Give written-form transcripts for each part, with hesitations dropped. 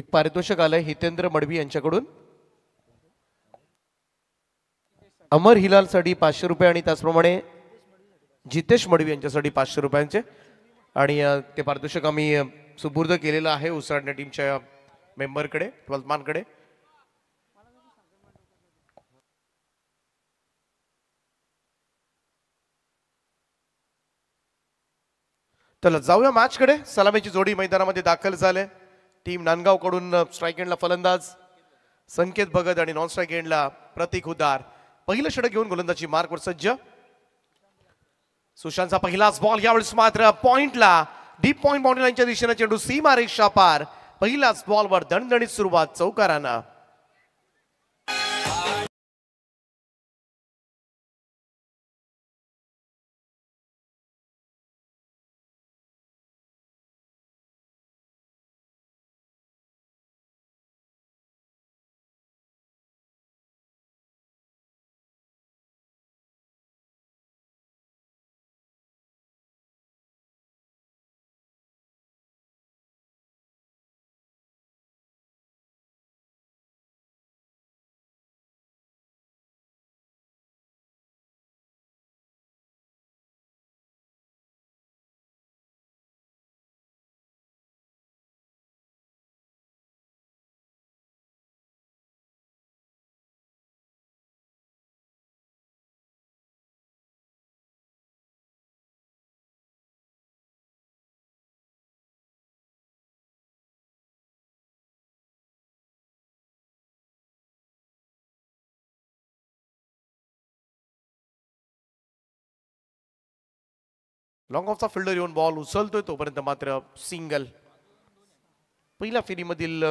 एक पारितोषिक आलंय हितेंद्र मडवी यांच्याकडून. अमर हिलाल साठी 500 रुपये आणि त्याचप्रमाणे जितेश मडवी यांच्यासाठी 500 रुपयांचे आणि ते पारितोषिक आम्ही सुपूर्द केलेलं आहे उसळण्या टीमच्या मेंबरकडे 12 मानकडे. चला जाऊया मॅच कडे. सलामीची जोडी मैदानामध्ये दाखल झाले. टीम नांदगाव कडून स्ट्राईक एंडला फलंदाज संकेत भगत आणि नॉन स्ट्राईक एंडला प्रतीक उदार. पहिलं षटक घेऊन गोलंदाजी मार्कवर सज्ज. सुशांतचा पहिलाच बॉल यावेळेस मात्र पॉइंटला डीप पॉइंट बाउंड्री लाईनच्या दिशेने चेंडू सीमा रेषा पार. पहिल्याच बॉलवर दणदणीत सुरुवात चौकारानं. लॉंग ऑफचा फिल्डर येऊन बॉल उचलतोय तोपर्यंत मात्र सिंगल. पहिल्या फेरीमधील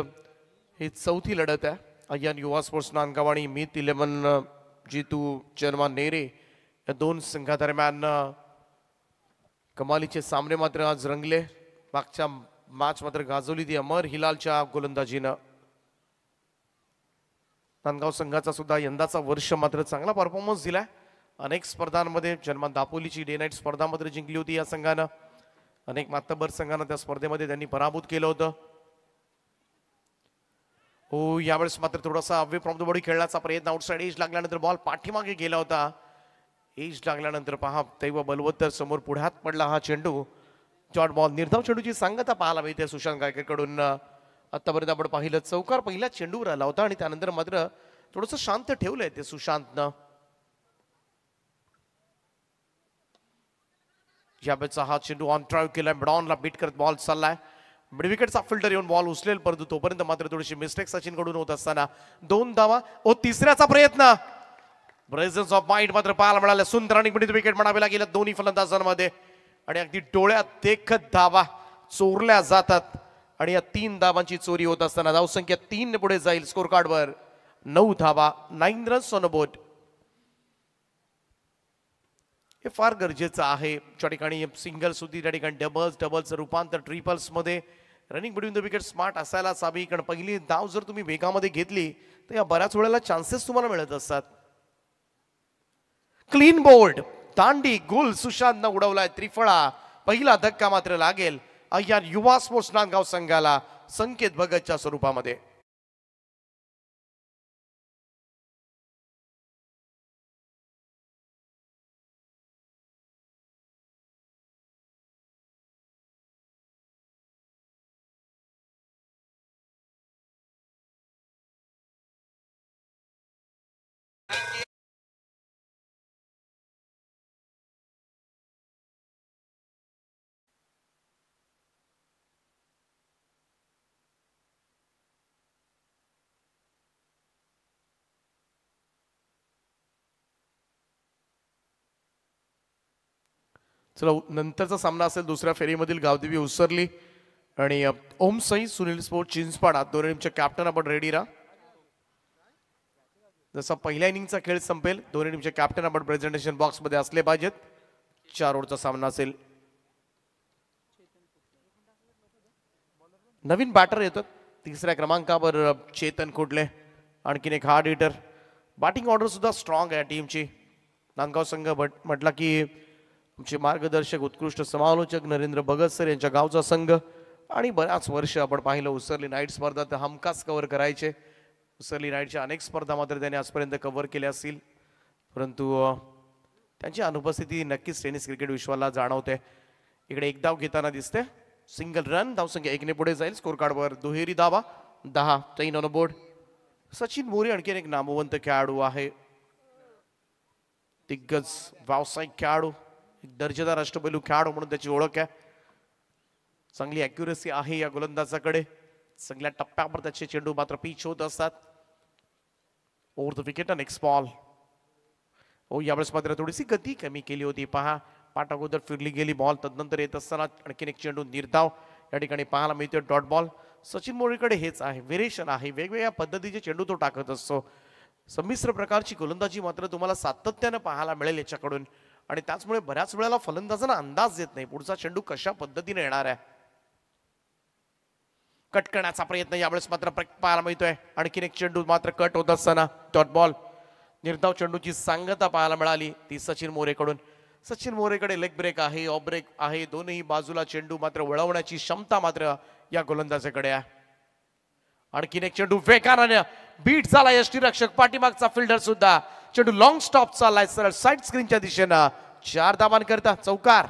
ही चौथी लढत आहे. अय्यान युवा स्पोर्ट्स नांदगाव आणि मीत 11 जीतू जन्मा नेरे या दोन संघादरम्यान कमालीचे सामने मात्र आज रंगले. मागच्या मॅच मात्र गाजवली ती अमर हिलालच्या गोलंदाजीनं. नांदगाव संघाचा सुद्धा यंदाचा वर्ष मात्र चांगला परफॉर्मन्स दिलाय. अनेक स्पर्धांमध्ये जन्मा दापोलीची डे नाईट स्पर्धा मात्र जिंकली होती या संघानं. अनेक मातबर संघांना त्या स्पर्धेमध्ये त्यांनी पराभूत केलं होतं. हो यावेळेस मात्र थोडासा अवे फ्रॉम द बॉडी खेळण्याचा प्रयत्न. आउटसाइड एज लागल्यानंतर बॉल पाठीमागे गेला होता. एज लागल्यानंतर पहा दैव बलवत्तर समोर पुढ्यात पडला हा चेंडू. जॉट बॉल निर्धाव चेंडूची सांगता पाहायला मिळते सुशांत गायकवाडकडून. आतापर्यंत आपण पाहिलं चौकार पहिल्या चेंडूवर आला होता आणि त्यानंतर मात्र थोडंसं शांत ठेवलंय ते सुशांतनं. यावेळेचा हा चेंडू ऑन ड्राईव्ह केलाय. मिडॉनला बीट करत बॉल चाललाय. मिड विकेटचा फिल्डर येऊन बॉल उचलेल परंतु तोपर्यंत मात्र थोडीशी मिस्टेक सचिन कडून होत असताना 2 धावा. तिसऱ्याचा प्रयत्न. प्रेझन्स ऑफ माइंड मात्र पाहायला मिळाला. सुंदर आणि मिड विकेट म्हणावे लागेल दोन्ही फलंदाजांमध्ये आणि अगदी डोळ्यात देखत धावा चोरल्या जातात आणि या 3 धावांची चोरी होत असताना धावसंख्या 3 पुढे जाईल. स्कोर कार्डवर 9 धावा 9 रन्स ऑन अ बोर्ड. हे फार गरजेचं आहे. ज्या ठिकाणी सिंगल्स होती त्या ठिकाणी डबल्सचं रूपांतर ट्रिपल्स मध्ये running between the wicket smart असायलाच हवी. कारण पहिली धाव जर तुम्ही वेगामध्ये घेतली तर या बऱ्याच वेळेला चान्सेस तुम्हाला मिळत असतात. क्लीन बोल्ड दांडी गुल सुशांतनं उडवलाय त्रिफळा. पहिला धक्का मात्र लागेल अय्यान युवा स्पोर्ट्स नांदगाव संघाला संकेत भगतच्या स्वरूपामध्ये. चला नंतरचा सामना असेल दुसऱ्या फेरीमधील गावदेवी उसरली आणि ओम साई सुनील स्पोर्ट चिंचपाडा. दोन्ही टीमचे कॅप्टन आपण रेडी राहा. जसा पहिल्या इनिंगचा खेळ संपेल दोन्ही टीमचे कॅप्टन आपण प्रेझेंटेशन बॉक्स मध्ये असले पाहिजेत. 4 ओव्हरचा सामना असेल. नवीन बॅटर येतात 3ऱ्या क्रमांकावर चेतन कुडले. आणखीन एक हार्ड हिटर. बॅटिंग ऑर्डर सुद्धा स्ट्रॉंग आहे टीमची. नांदगाव संघ म्हटला की आमचे मार्गदर्शक उत्कृष्ट समालोचक नरेंद्र भगत सर यांच्या गावचा संघ आणि बऱ्याच वर्ष आपण पाहिलं उसरली नाईट स्पर्धा तर हमखास कव्हर करायचे. उसरली नाईटच्या अनेक स्पर्धा मात्र त्याने आजपर्यंत कव्हर केल्या असतील, परंतु त्यांची अनुपस्थिती नक्कीच टेनिस क्रिकेट विश्वाला जाणवते. इकडे एक धाव घेताना दिसते. सिंगल रन, धावसंख्या 1 ने पुढे जाईल. स्कोर कार्डवर दुहेरी धावा, 10 3 ऑन बोर्ड. सचिन मोरे आणखीन एक नामवंत खेळाडू आहे, दिग्गज व्यावसायिक खेळाडू, एक दर्जेदार अष्टपैलू खेळाडू म्हणून त्याची ओळख आहे. चांगली अॅक्युरेसी आहे या गोलंदाजाकडे. चांगल्या टप्प्यावर त्याचे चेंडू मात्र पिच होत असतात. Over the wicket, next ball. यावेळेस मात्र थोडीशी गती कमी केली होती. पहा, पाठ अगोदर फिरली गेली बॉल, तदनंतर येत असताना आणखीन एक चेंडू निर्धाव या ठिकाणी पाहायला मिळतोय. Dot ball. सचिन मोरेकडे हेच आहे, व्हेरिएशन आहे, वेगवेगळ्या पद्धतीचे चेंडू तो टाकत असतो. संमिश्र प्रकारची गोलंदाजी मात्र तुम्हाला सातत्यानं पाहायला मिळेल याच्याकडून. आणि त्याचमुळे बऱ्याच वेळेला फलंदाजांना अंदाज येत नाही पुढचा चेंडू कशा पद्धतीने येणार आहे. कट करण्याचा प्रयत्न यावेळेस मात्र पाहायला मिळतोय. आणखीन एक चेंडू मात्र कट होत असताना डॉट बॉल. निर्धाव चेंडूची सांगता पाहायला मिळाली ती सचिन मोरेकडून. सचिन मोरेकडे लेग ब्रेक आहे, ऑफ ब्रेक आहे, दोन्ही बाजूला चेंडू मात्र वळवण्याची क्षमता मात्र या गोलंदाजाकडे आहे. आणखीन एक चेंडू वेगाने बीट झाला. यष्टीरक्षक पाठीमागचा फिल्डर सुद्धा. चेंडू लॉंग स्टॉप चाललाय सरळ साइड स्क्रीनच्या दिशेनं. 4 धावांकरता चौकार.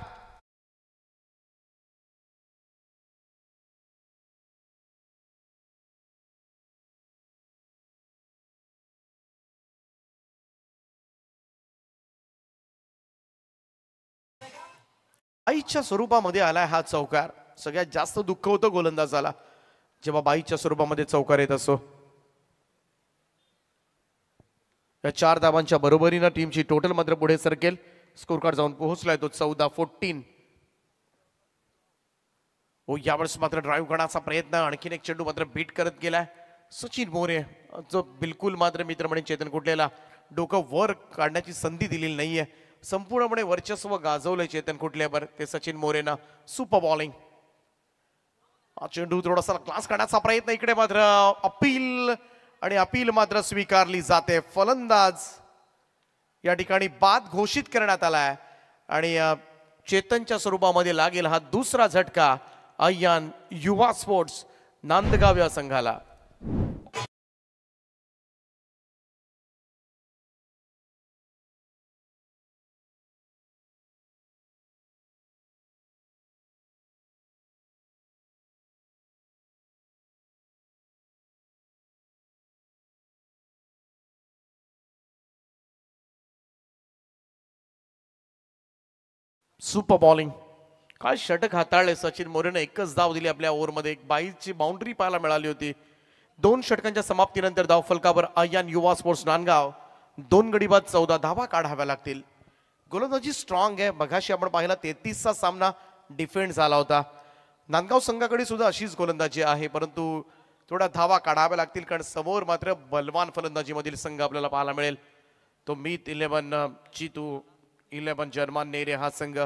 बाईच्या स्वरूपामध्ये आलाय हा चौकार. सगळ्यात जास्त दुःख होतं गोलंदाजाला जेव्हा बाईच्या स्वरूपामध्ये चौकार येत असतो. या 4 धावांच्या बरोबरीनं टीमची टोटल मात्र पुढे सरकेल. स्कोर कार्ड जाऊन पोहोचलाय तो 14-14. यावेळेस मात्र ड्राईव्ह करण्याचा प्रयत्न. आणखीन एक चेंडू मात्र बीट करत गेलाय सचिन मोरे, जो बिलकुल मात्र मित्र म्हणून चेतन कुटलेला डोकं वर काढण्याची संधी दिलेली नाहीये. संपूर्णपणे वर्चस्व गाजवलंय चेतन कुटल्यावर ते सचिन मोरेनं. Super bowling. चेंडू थोडासा क्लास करण्याचा प्रयत्न. इकडे मात्र अपील, आणि अपील मात्र स्वीकारली जाते. फलंदाज या ठिकाणी बाद घोषित करण्यात आलाय आणि चेतनच्या स्वरूपामध्ये लागेल हा दुसरा झटका अय्यान युवा स्पोर्ट्स नांदगाव या संघाला. Super bowling. काय षटक हाताळले सचिन मोरेने. एकच धाव दिली आपल्या ओव्हरमध्ये. एक बाईची बाउंड्री पाहायला मिळाली होती. 2 षटकांच्या समाप्तीनंतर धाव फलकावर अय्यान युवा स्पोर्ट्स नांदगाव. 2 गडी बाद 14 धावा काढाव्या लागतील. गोलंदाजी स्ट्रॉंग आहे. मगाशी आपण पाहिला 33चा सामना डिफेंड झाला होता. नांदगाव संघाकडे सुद्धा अशीच गोलंदाजी आहे, परंतु थोड्या धावा काढाव्या लागतील कारण समोर मात्र बलवान फलंदाजीमधील संघ आपल्याला पाहायला मिळेल. तो मीत 11 चितू 11 जर्मान नेरे हा संघ.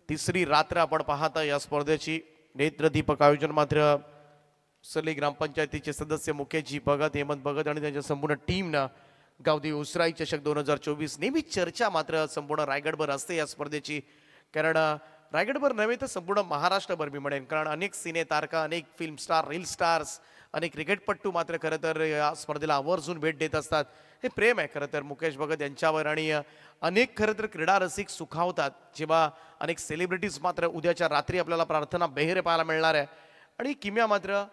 तिसरी रात्र आपण पाहता या स्पर्धेची. नेत्रदीपक आयोजन मात्र सली ग्रामपंचायतीचे सदस्य मुकेशजी भगत, हेमंत भगत आणि त्यांच्या संपूर्ण टीमनं गावदी उसराई चषक 2024. नेहमी चर्चा मात्र संपूर्ण रायगडभर असते या स्पर्धेची, कारण रायगडभर नव्हे तर संपूर्ण महाराष्ट्रभर मी म्हणेन, कारण अनेक सिने तारका, अनेक फिल्म स्टार, रील स्टार्स, अनेक क्रिकेटपट्टू मात्र खरं तर या स्पर्धेला आवर्जून भेट देत असतात. हे प्रेम आहे खरं तर मुकेश भगत यांच्यावर. आणि अनेक खरं तर क्रीडा रसिक सुखावतात जेव्हा अनेक सेलिब्रिटीज मात्र उद्याच्या रात्री आपल्याला प्रार्थना बेहेरे पाहायला मिळणार आहे आणि किम्या मात्र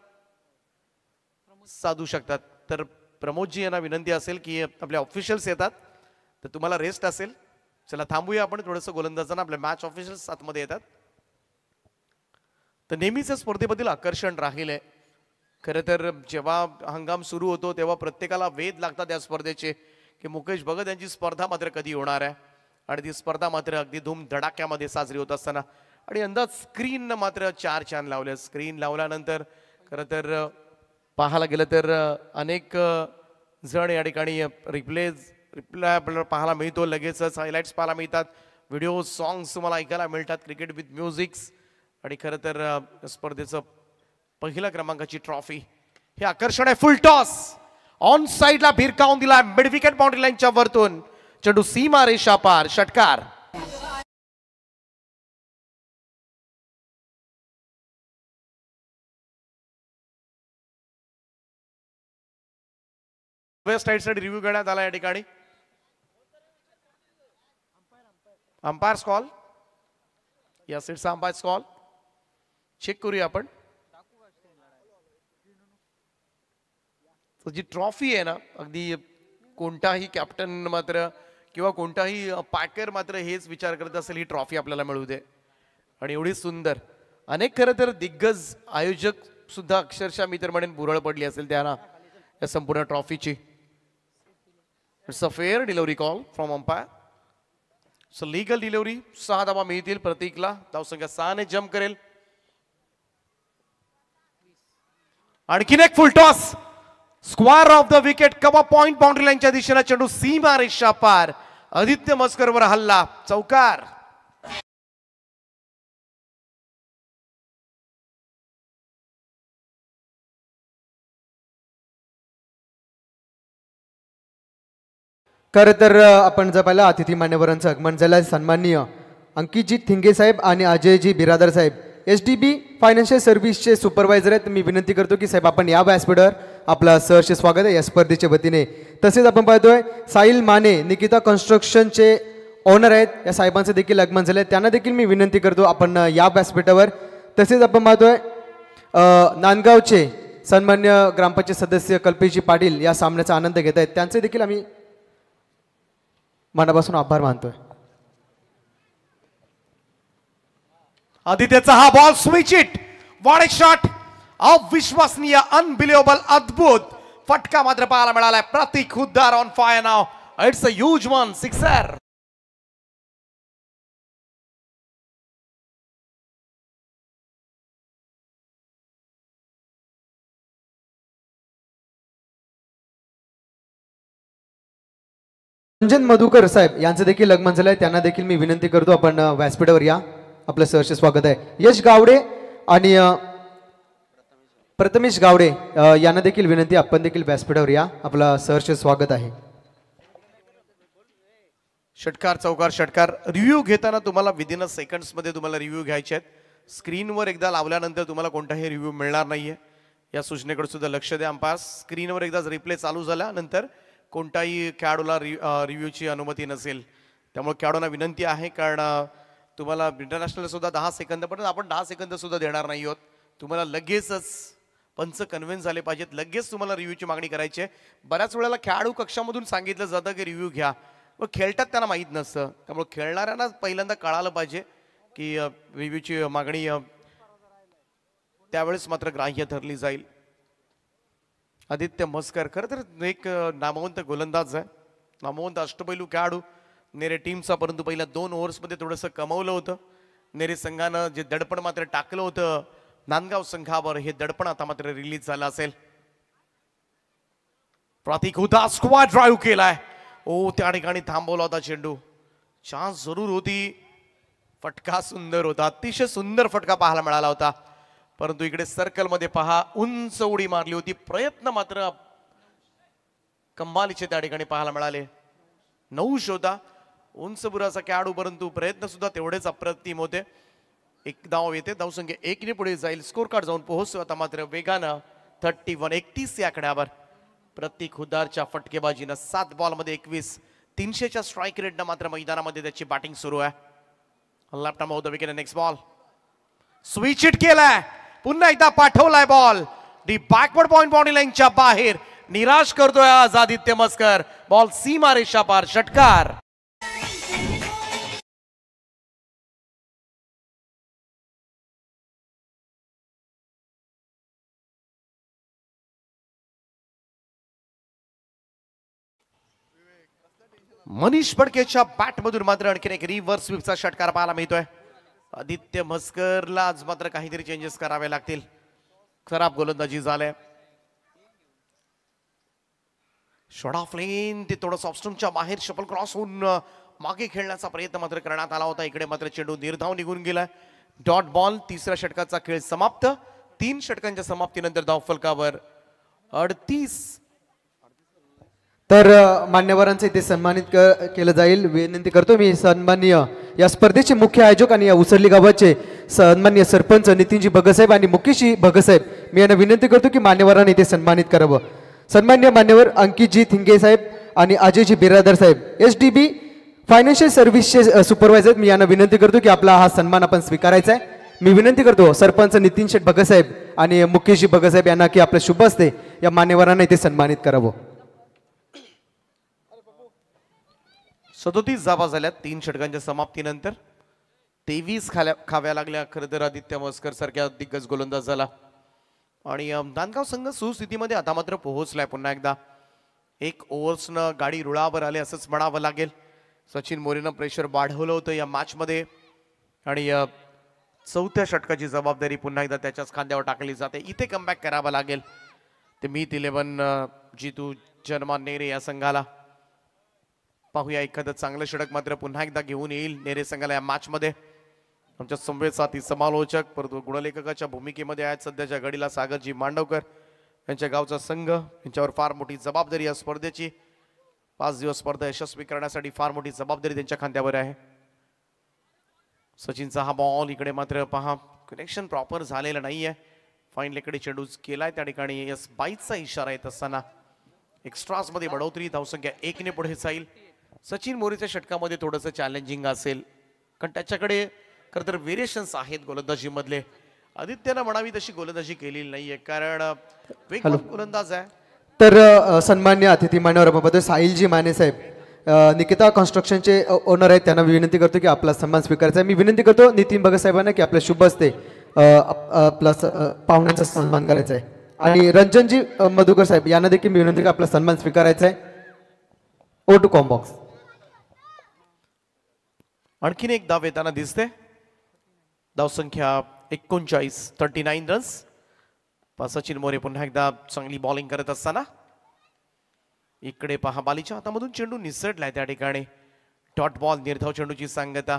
साधू शकतात. तर प्रमोदजी यांना विनंती असेल की आपले ऑफिशियल्स येतात तर तुम्हाला रेस्ट असेल. चला थांबूया आपण थोडंसं. गोलंदाजांना आपले मॅच ऑफिशियल्स आतमध्ये येतात. तर नेहमीच स्पर्धेमधील आकर्षण राहिले. खरं तर जेव्हा हंगाम सुरू होतो तेव्हा प्रत्येकाला वेध लागतात या स्पर्धेचे की मुकेश भगत यांची स्पर्धा मात्र कधी होणार आहे. आणि ती स्पर्धा मात्र अगदी धूम धडाक्यामध्ये साजरी होत असताना आणि अंदाज स्क्रीन मात्र 4 चांद लावले. स्क्रीन लावल्यानंतर खरं तर पाहायला गेलं तर अनेक जण या ठिकाणी रिप्लाय आपल्याला पाहायला मिळतो. लगेचच हायलाइट्स पाहायला मिळतात. व्हिडिओ सॉंग्स तुम्हाला ऐकायला मिळतात. Cricket with musics. आणि खरं तर स्पर्धेचं पहिल्या क्रमांकाची ट्रॉफी हे आकर्षण आहे. फुल टॉस ऑन साइडला भिरकावून दिला मिड विकेट बाउंड्री लाईनच्या वरतून. चेंडू सीमा रेषा पार. षटकार. वेस्ट साइड रिव्ह्यू करण्यात आला या ठिकाणी. अंपायर्स कॉल, या साईडचा अंपायर्स कॉल चेक करूया आपण. जी ट्रॉफी आहे ना, अगदी कोणताही कॅप्टन मात्र किंवा कोणताही पॅकर मात्र हेच विचार करत असेल ही ट्रॉफी आपल्याला मिळू दे. आणि एवढी सुंदर, अनेक खरं तर दिग्गज आयोजक सुद्धा अक्षरशः मी तर म्हणेन बुरळ पडली असेल त्यांना या संपूर्ण ट्रॉफीची. It's a fair delivery call from umpire. So legal delivery. 6 धावा मिळतील प्रतीकला. धावसंख्या 6 ने जम्प करेल. आणखीन एक फुल toss. Square of the wicket. कवा पॉइंट बाउंड्री लाईनच्या दिशेला चेंडू सीमा रेषा पार. आदित्य मस्करवर हल्ला. चौकार. खरं तर आपण जर पाहिलं अतिथी मान्यवरांचं आगमन झालं. सन्माननीय अंकितजी थिंगे साहेब आणि अजयजी बिरादर साहेब SDB फायनान्शियल सर्व्हिसचे सुपरवायझर आहेत. मी विनंती करतो की साहेब आपण या व्यासपीठावर आपलं सहर्ष स्वागत आहे या स्पर्धेच्या वतीने. तसेच आपण पाहतोय साहिल माने निकिता कन्स्ट्रक्शनचे ओनर आहेत, या साहेबांचं देखील आगमन झालं आहे. त्यांना देखील मी विनंती करतो आपण या व्यासपीठावर. तसेच आपण पाहतोय नांदगावचे सन्मान्य ग्रामपंचायत सदस्य कल्पेशजी पाटील या सामन्याचा आनंद घेत आहेत. त्यांचे देखील आम्ही मनापासून आभार मानतोय. आदित्यचा हा ball switch it. What a shot. अविश्वसनीय, अनबिलिव्हेबल, अद्भुत फटका मात्र पाहायला मिळालाय. प्रतीक हुद्दार ऑन फायर नाव. It's a huge one. Sixer. Ranjan Madhukar saheb यांचं देखील आगमन झालंय. त्यांना देखील मी विनंती करतो आपण व्यासपीठावर या. आपलं सहर्ष स्वागत आहे. यश गावडे आणि प्रथमेश गावडे यांना देखील विनंती आपण देखील व्यासपीठावर या. आपलं सहर्ष स्वागत आहे. षटकार, चौकार, षटकार. रिव्ह्यू घेताना तुम्हाला विदिन अ सेकंड्स मध्ये तुम्हाला रिव्ह्यू घ्यायचे आहेत. स्क्रीनवर एकदा लावल्यानंतर तुम्हाला कोणताही रिव्ह्यू मिळणार नाहीये. या सूचनेकडे सुद्धा लक्ष द्या अंपायर. स्क्रीनवर एकदा रिप्ले चालू झाल्यानंतर कोणताही खेळाडूला रिव्ह्यूची अनुमती नसेल. त्यामुळे खेळाडूंना विनंती आहे, कारण तुम्हाला इंटरनॅशनल सुद्धा 10 सेकंद, पण आपण 10 सेकंद सुद्धा देणार नाही आहोत. तुम्हाला लगेचच पंच कन्व्हिन्स झाले पाहिजेत, लगेच तुम्हाला रिव्ह्यूची मागणी करायची आहे. बऱ्याच वेळेला खेळाडू कक्षामधून सांगितलं जातं की रिव्ह्यू घ्या, व खेळतात त्यांना माहीत नसतं. त्यामुळे खेळणाऱ्यांना पहिल्यांदा कळालं पाहिजे की रिव्ह्यूची मागणी त्यावेळेस मात्र ग्राह्य ठरली जाईल. आदित्य मस्कर खरं तर एक नामवंत गोलंदाज आहे, नामवंत अष्टपैलू खेळाडू नेरे टीमचा, परंतु पहिल्या 2 ओव्हर्समध्ये थोडंसं कमावलं होतं. नेरे संघानं जे दडपण मात्र टाकलं होतं नांदगाव संघावर, हे दडपण आता मात्र रिलीज झालं असेल. प्रतीक हुद्दार स्क्वाड ड्राईव्ह केलाय. ओ त्या ठिकाणी थांबवला होता चेंडू. चान्स जरूर होती. फटका सुंदर होता, अतिशय सुंदर फटका पाहायला मिळाला होता. परंतु इकडे सर्कल मध्ये पहा, उंच उडी मारली होती. प्रयत्न मात्र कमालीचे त्या ठिकाणी पाहायला मिळाले. 9 शोधा उंच बुराचा खेळाडू, परंतु प्रयत्न सुद्धा तेवढेच अप्रतिम होते. एक धाव येते, धावसंख्या 1 ने पुढे जाईल. स्कोर कार्ड जाऊन पोहोचतो आता मात्र वेगानं 31-31 या आकड्यावर. प्रतीक हुद्दारच्या फटकेबाजीनं 7 बॉलमध्ये 21, 300च्या स्ट्राईक रेटनं मात्र मैदानामध्ये त्याची बॅटिंग सुरू आहे. Left arm of the wicket. Next ball switch it केलाय. पुन्हा एकदा पाठवलाय ball D backward point boundary लाईनच्या बाहेर. निराश करतोय आज आदित्य मस्कर. बॉल सीमा रेषा पार. षटकार. मनीष फडकेच्या बॅट मधून मात्र आणखीन एक रिव्हर्स स्वीपचा षटकार पाहायला मिळतोय. आदित्य मस्करला आज मात्र काहीतरी चेंजेस करावे लागतील. खराब गोलंदाजी झाले. शॉट ऑफ लेन, ते थोडं ऑफस्टंपच्या बाहेर शफल क्रॉस होऊन मागे खेळण्याचा प्रयत्न मात्र करण्यात आला होता. इकडे मात्र चेंडू निर्धाव निघून गेलाय. Dot ball. तिसऱ्या षटकाचा खेळ समाप्त. 3 षटकांच्या समाप्तीनंतर धावफलकावर 38. तर मान्यवरांचे इथे सन्मानित केलं जाईल. विनंती करतो मी सन्माननीय या स्पर्धेचे मुख्य आयोजक आणि या उसरली गावाचे सन्माननीय सरपंच नितीनजी भगतसाहेब आणि मुकेशजी भगतसाहेब, मी यांना विनंती करतो की मान्यवरांनी इथे सन्मानित करावं. सन्मान्य मान्यवर अंकितजी थिंगे साहेब आणि अजयजी बिरादर साहेब SDB फायनान्शियल सर्व्हिसचे सुपरवायझर, मी यांना विनंती करतो की आपला हा सन्मान आपण स्वीकारायचा आहे. मी विनंती करतो सरपंच नितीन शेठ भगत साहेब आणि मुकेशजी भगत साहेब यांना की आपलं शुभ असते या मान्यवरांना इथे सन्मानित करावं. 37 धावा झाल्या 3 षटकांच्या समाप्तीनंतर. 23 खाव्या लागल्या खरं तर आदित्य मस्कर सारख्या दिग्गज गोलंदाज झाला आणि नांदगाव संघ सुस्थितीमध्ये आता मात्र पोहोचलाय. पुन्हा एकदा 1 ओव्हर्सनं गाडी रुळावर आले असंच म्हणावं लागेल. सचिन मोरेनं प्रेशर वाढवलं होतं या मॅच मध्ये आणि 4थ्या षटकाची जबाबदारी पुन्हा एकदा त्याच्याच खांद्यावर टाकली जाते. इथे कमबॅक करावा लागेल. ते मीत 11 जितू जन्मा नेरे या संघाला. पाहूया एखादं चांगलं षटक मात्र पुन्हा एकदा घेऊन येईल नेरे संघाला या मॅच मध्ये. आमच्या संवेद साथी समालोचक परंतु गुणलेखकाच्या भूमिकेमध्ये आहेत सध्याच्या घडीला सागरजी मांडवकर. यांच्या गावचा संघ, यांच्यावर फार मोठी जबाबदारी या स्पर्धेची. 5 दिवस स्पर्धा यशस्वी करण्यासाठी फार मोठी जबाबदारी त्यांच्या खांद्यावर आहे. सचिनचा हा बॉल इकडे मात्र पहा कनेक्शन प्रॉपर झालेलं नाहीये. फाईन लेकडे चेंडू केलाय त्या ठिकाणी यस बाईचा इशारा येत असताना एक्स्ट्राज मध्ये बढवतरी. धावसंख्या 1 ने पुढे जाईल. सचिन मोरेच्या षटकामध्ये थोडंसं चॅलेंजिंग असेल कारण त्याच्याकडे खरं तर व्हेरिएशन्स आहेत गोलंदाजी मधले. आदित्यनं म्हणावी तशी गोलंदाजी केलेली नाहीये कारण वेगवान गोलंदाज आहे. तर सन्मान्य अतिथी मान्यवर साहिलजी माने साहेब निकिता कन्स्ट्रक्शनचे ओनर आहेत, त्यांना विनंती करतो की आपला सन्मान स्वीकारायचा आहे. मी विनंती करतो नितीन भगत साहेबांना की आपल्या शुभ हस्ते आपला पाहुण्यांचा सन्मान करायचा आहे. आणि रंजनजी मधुकर साहेब यांना देखील मी विनंती की आपला सन्मान स्वीकारायचा आहे. ओ टू कॉम्बॉक्स. आणखीन एक धाव येताना दिसते. धावसंख्या 39 रन्स. सचिन मोरे पुन्हा एकदा चांगली बॉलिंग करत असताना इकडे पहा बालीच्या हातामधून चेंडू निसटलाय त्या ठिकाणी. डॉट बॉल निर्धाव चेंडूची सांगता.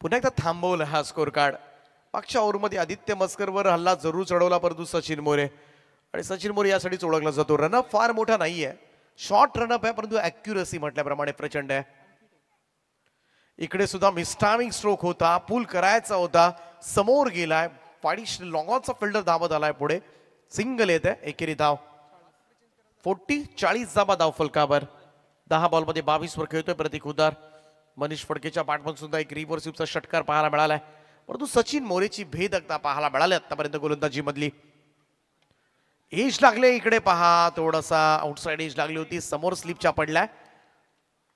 पुन्हा एकदा थांबवलं हा स्कोर कार्ड. मागच्या ओव्हरमध्ये आदित्य मस्करवर हल्ला जरूर चढवला परंतु सचिन मोरे आणि सचिन मोरे यासाठीच ओळखला जातो. रनअप फार मोठा नाहीये, शॉर्ट रनअप आहे परंतु ऍक्युरसी म्हटल्याप्रमाणे प्रचंड आहे. इकडे सुद्धा मिस्टामिंग स्ट्रोक होता, पूल करायचा होता, समोर गेलाय. पाडीश लॉंगॉनचा फिल्डर धावत आलाय पुढे. सिंगल येत आहे. एकेरी धाव 40 धावा धाव फलकावर. 10 बॉलमध्ये 22 वर खेळतोय प्रतीक उदार. मनीष फडकेच्या बॅटमन सुद्धा एक रिव्हर्सिव्हचा षटकार पाहायला मिळालाय परंतु सचिन मोरेची भेदकता पाहायला मिळाली आतापर्यंत गोलंदाजी मधली. एज लागले इकडे पहा, थोडासा आउटसाइड एज लागली होती. समोर स्लिपच्या पडलाय.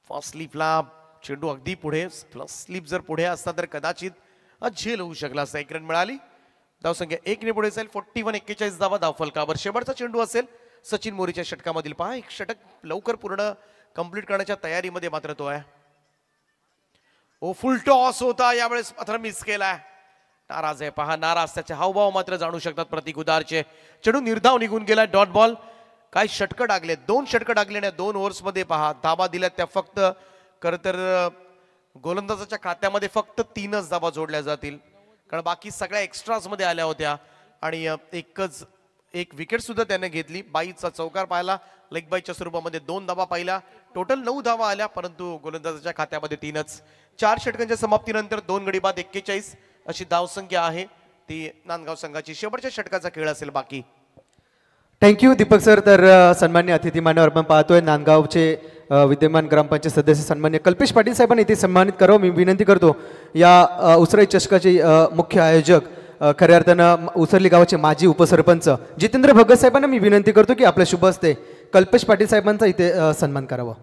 फर्स्ट स्लिपला चेंडू अगदी पुढे. प्लस स्लिप जर पुढे असता तर कदाचित झेल होऊ शकला असता. 1 रन मिळाली. धावसंख्या 1 ने पुढे जाईल. 41 धावा धाव फलकावर. शेवटचा चेंडू असेल सचिन मोरेच्या षटकामधील. पहा एक षटक लवकर पूर्ण कंप्लीट करण्याच्या तयारीमध्ये मात्र तो आहे. ओ फुल टॉस होता यावेळेस मात्र मिस केलाय. नाराज आहे पहा, नाराज. त्याचे हावभाव मात्र जाणू शकतात प्रतीक उदारचे. चेंडू निर्धाव निघून गेला. Dot ball. काय षटकं टाकले, 2 षटकं टाकले आणि 2 ओव्हर्स मध्ये पहा धावा दिल्यात त्या फक्त. खरं तर गोलंदाजाच्या खात्यामध्ये फक्त 3च धावा जोडल्या जातील कारण बाकी सगळ्या एक्स्ट्राज मध्ये आल्या होत्या आणि एक विकेट सुद्धा त्याने घेतली. बाईचा चौकार पाहिला, लेग बाईच्या स्वरूपामध्ये 2 धावा पाहिला. टोटल 9 धावा आल्या परंतु गोलंदाजाच्या खात्यामध्ये 3च. 4 षटकांच्या समाप्तीनंतर 2 गडी बाद 41 अशी धावसंख्या आहे. ती नांदगाव संघाची. शेवटच्या षटकाचा खेळ असेल बाकी. Thank you Deepak sir. तर सन्मान्य अतिथी मान्यवर आपण पाहतोय नांदगावचे विद्यमान ग्रामपंचायत सदस्य सन्मान्य कल्पेश पाटील साहेबांनी इथे सन्मानित करावं. मी विनंती करतो या उसराई चषकाचे मुख्य आयोजक खऱ्या अर्थानं उसरली गावाचे माजी उपसरपंच जितेंद्र भगत साहेबांना मी विनंती करतो की आपल्या शुभ हस्ते कल्पेश पाटील साहेबांचा इथे सन्मान करावा.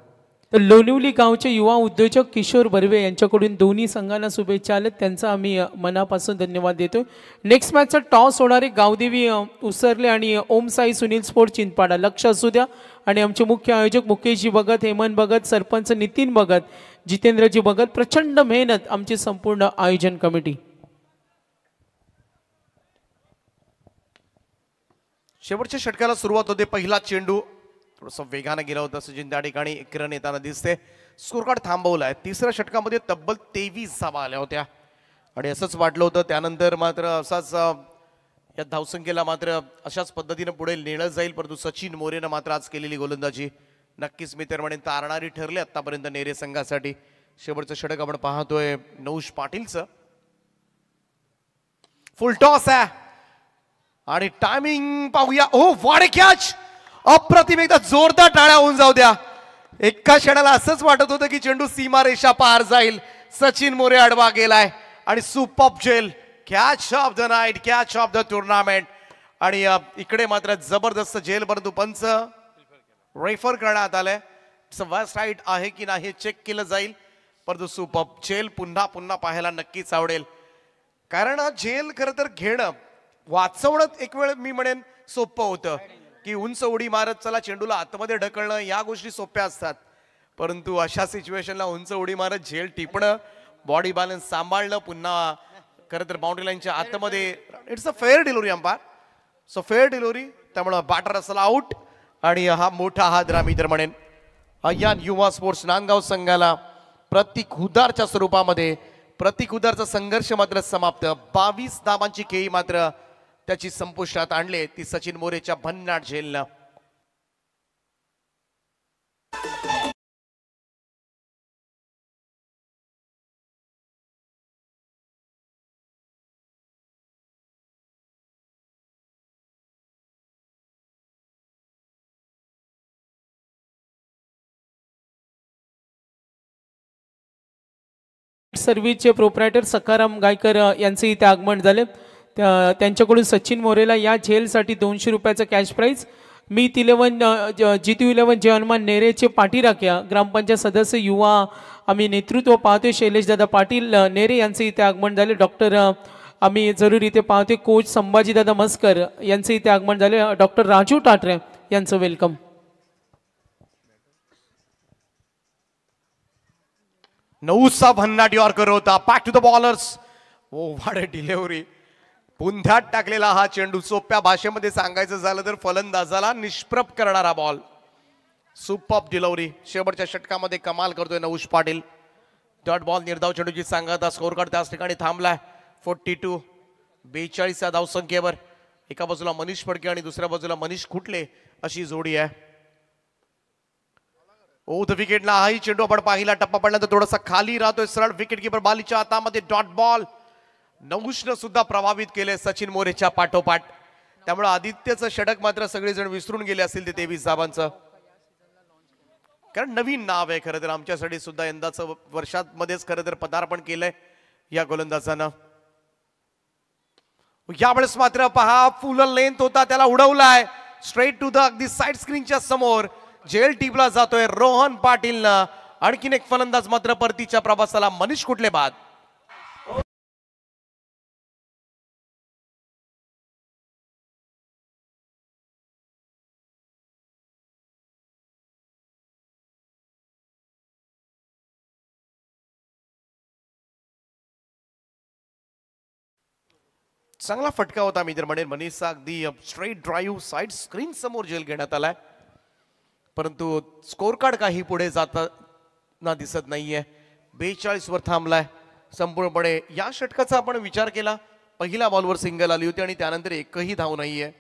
तर लोणिवली गावचे युवा उद्योजक किशोर बर्वे यांच्याकडून दोन्ही संघांना शुभेच्छा आल्यात, त्यांचा आम्ही मनापासून धन्यवाद देतो. नेक्स्ट मॅचचा टॉस होणारे गावदेवी उसरले आणि ओम साई सुनील स्पोर्ट चिंचपाडा. लक्ष असू द्या. आणि आमचे मुख्य आयोजक मुकेशजी भगत, हेमंत भगत, सरपंच नितीन भगत, जितेंद्रजी भगत, प्रचंड मेहनत आमची संपूर्ण आयोजन कमिटी. शेवटच्या षटकाला सुरुवात होते. पहिला चेंडू थोडंसं वेगाने गेला होता. सचिन त्या ठिकाणी 1 रन येताना दिसते. Score card थांबवलाय. 3ऱ्या षटकामध्ये तब्बल 23 धावा आल्या होत्या आणि असंच वाटलं होतं. त्यानंतर मात्र असाच या धावसंख्येला मात्र अशाच पद्धतीने पुढे नेलं जाईल परंतु सचिन मोरेनं मात्र आज केलेली गोलंदाजी नक्कीच मी तर म्हणेन तारणारी ठरले आतापर्यंत नेरे संघासाठी. शेवटचं षटक आपण पाहतोय नौश पाटीलचं. फुल टॉस आहे आणि टायमिंग पाहूया. ओ व्हाट अ कॅच. अप्रतिम, एकदा जोरदार टाळ्या होऊन जाऊ द्या. एका क्षणाला असंच वाटत होतं की चेंडू सीमारेषा पार जाईल. सचिन मोरे आडवा गेलाय आणि सुपर जेल catch of the night, catch of the tournament. आणि इकडे मात्र जबरदस्त जेल परंतु पंच रेफर करण्यात आलंय. राईट आहे की नाही चेक केलं जाईल. परंतु सुपर जेल पुन्हा पुन्हा पाहायला नक्कीच आवडेल. कारण जेल खरं तर घेणं वाचवणं एक वेळ मी म्हणेन सोपं होतं की उंच उडी मारत चला चेंडूला आतमध्ये ढकलणं या गोष्टी सोप्या असतात. परंतु अशा सिच्युएशनला उंच उडी मारत झेल टिपणं, बॉडी बॅलन्स सांभाळणं, पुन्हा खरं तर बाउंड्री लाईनच्या आतमध्ये it's a fair delivery umpire. So fair delivery, त्यामुळं बॅटर असेल आउट. आणि हा मोठा हादरा मी तर म्हणेन अय्यान युवा स्पोर्ट्स नांदगाव संघाला प्रतीक हुदारच्या स्वरूपामध्ये. प्रतीक हुदारचा संघर्ष मात्र समाप्त. 22 धावांची खेळी मात्र त्याची संपुष्टात आणले ती सचिन मोरेच्या भन्नाट झेलनं. सर्व्हिसचे प्रोप्रायटर सखाराम गायकर यांचे इथे आगमन झाले. त्यांच्याकडून सचिन मोरेला या झेलसाठी 200 रुपयाचं कॅश प्राईज. मीत 11 जितू 11 जे हनुमान नेरेचे पाठीराख्या ग्रामपंचायत सदस्य युवा आम्ही नेतृत्व पाहतोय शैलेश दादा पाटील नेरे यांचे इथे आगमन झाले. डॉक्टर आम्ही जरूर इथे पाहतोय कोच संभाजी दादा मस्कर यांचे इथे आगमन झाले. डॉक्टर राजू टाटरे यांचं वेलकम. नऊसा भन्नाट यॉर्कर होता. Back to the bowlers. Oh what a delivery. पुंध्यात टाकलेला हा चेंडू, सोप्या भाषेमध्ये सांगायचं झालं तर फलंदाजाला निष्प्रभ करणारा बॉल. Super delivery. शेवटच्या षटकामध्ये कमाल करतोय नऊश पाटील. डॉट बॉल निर्धाव चेंडूची सांगता. स्कोर कार्ड त्याच ठिकाणी थांबलाय. 42 42 या धावसंख्येवर. एका बाजूला मनीष फडके आणि दुसऱ्या बाजूला मनीष खुटले अशी जोडी आहे. ओ द विकेटला हाही चेंडू आपण पाहिला. टप्पा पडल्यानंतर थोडासा खाली राहतोय. सरळ विकेट किपर बालीच्या हातामध्ये. Dot ball. नऊशनं सुद्धा प्रभावित केले सचिन मोरेच्या पाठोपाठ. त्यामुळे आदित्यचं षटक मात्र सगळेजण विसरून गेले असतील ते 23 धावांचं. कारण नवीन नाव आहे खरं तर आमच्यासाठी सुद्धा. यंदाचं वर्षामध्येच खरं तर पदार्पण केलंय या गोलंदाजानं. यावेळेस मात्र पहा फुल लेंथ होता त्याला उडवलाय स्ट्रेट टू द अगदी साइड स्क्रीनच्या समोर. जेल टीपला जातोय रोहन पाटीलनं. आणखीन एक फलंदाज मात्र परतीच्या प्रवासाला मनीष कुठले बाद. चांगला फटका होता मी तर म्हणेन. मनीषचा अगदी स्ट्रेट ड्राईव्ह साइड स्क्रीन समोर जेल घेण्यात आलाय. परंतु स्कोर कार्ड काही पुढे जाताना दिसत नाहीये. 42 वर थांबलाय संपूर्णपणे. या षटकाचा आपण विचार केला पहिल्या बॉलवर सिंगल आली होती आणि त्यानंतर एकही धाव नाहीये.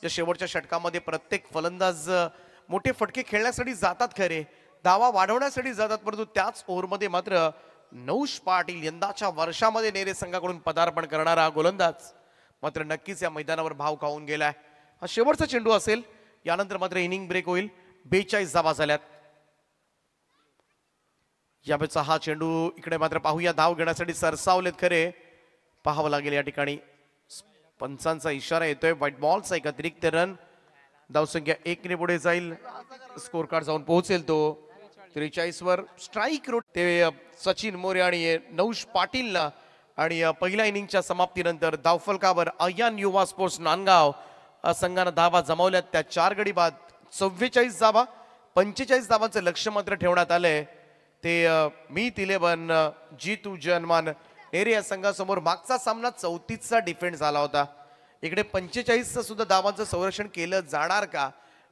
या शेवटच्या षटकामध्ये प्रत्येक फलंदाज मोठे फटके खेळण्यासाठी जातात खरे, धावा वाढवण्यासाठी जातात, परंतु त्याच ओव्हरमध्ये मात्र नौश पाटील यंदाच्या वर्षामध्ये नेरे संघाकडून पदार्पण करणारा गोलंदाज मात्र नक्कीच या मैदानावर भाव खाऊन गेलाय. हा शेवटचा चेंडू असेल. यानंतर मात्र इनिंग ब्रेक होईल. 42 धावा झाल्यात. यावेळेचा हा चेंडू इकडे मात्र पाहूया. धाव घेण्यासाठी सरसावलेत खरे, पाहावं लागेल या ठिकाणी. पंचांचा इशारा येतोय. व्हाईट बॉलचा एक अतिरिक्त रन. धावसंख्या 1 ने पुढे जाईल. स्कोर कार्ड जाऊन पोहोचेल तो 43 वर. स्ट्राईक रोट ते सचिन मोरे आणि नौश पाटीलला. आणि पहिल्या इनिंगच्या समाप्तीनंतर धावफलकावर अय्यान युवा स्पोर्ट्स नांदगाव संघानं धावा जमावल्यात. त्या 4 गडी बाद 44 धावा. 45 धावांचं लक्ष्य मात्र ठेवण्यात आलंय. ते मीत 11 जितू जनमान नेरे या संघासमोर. मागचा सामना 34चा डिफेंड झाला होता. इकडे 45चं सुद्धा धावांचं संरक्षण केलं जाणार का,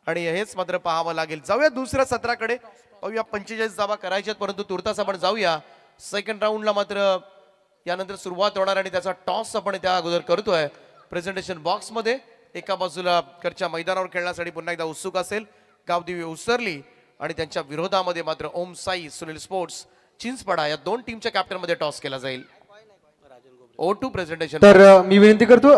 आणि हेच मात्र पाहावं लागेल. जाऊया दुसऱ्या सत्राकडे. पाहूया 45 धावा करायच्यात, परंतु तुर्तास आपण जाऊया सेकंड राऊंडला. मात्र यानंतर सुरुवात होणार आणि त्याचा टॉस आपण त्या अगोदर करतोय प्रेझेंटेशन बॉक्स मध्ये. एका बाजूला घरच्या मैदानावर खेळण्यासाठी पुन्हा एकदा उत्सुक असेल गावदेवी उसरली, आणि त्यांच्या विरोधामध्ये मात्र ओम साई सुनील स्पोर्ट्स चिंचपडा या 2 टीमच्या कॅप्टन मध्ये टॉस केला जाईल. O2 presentation. तर मी विनंती करतो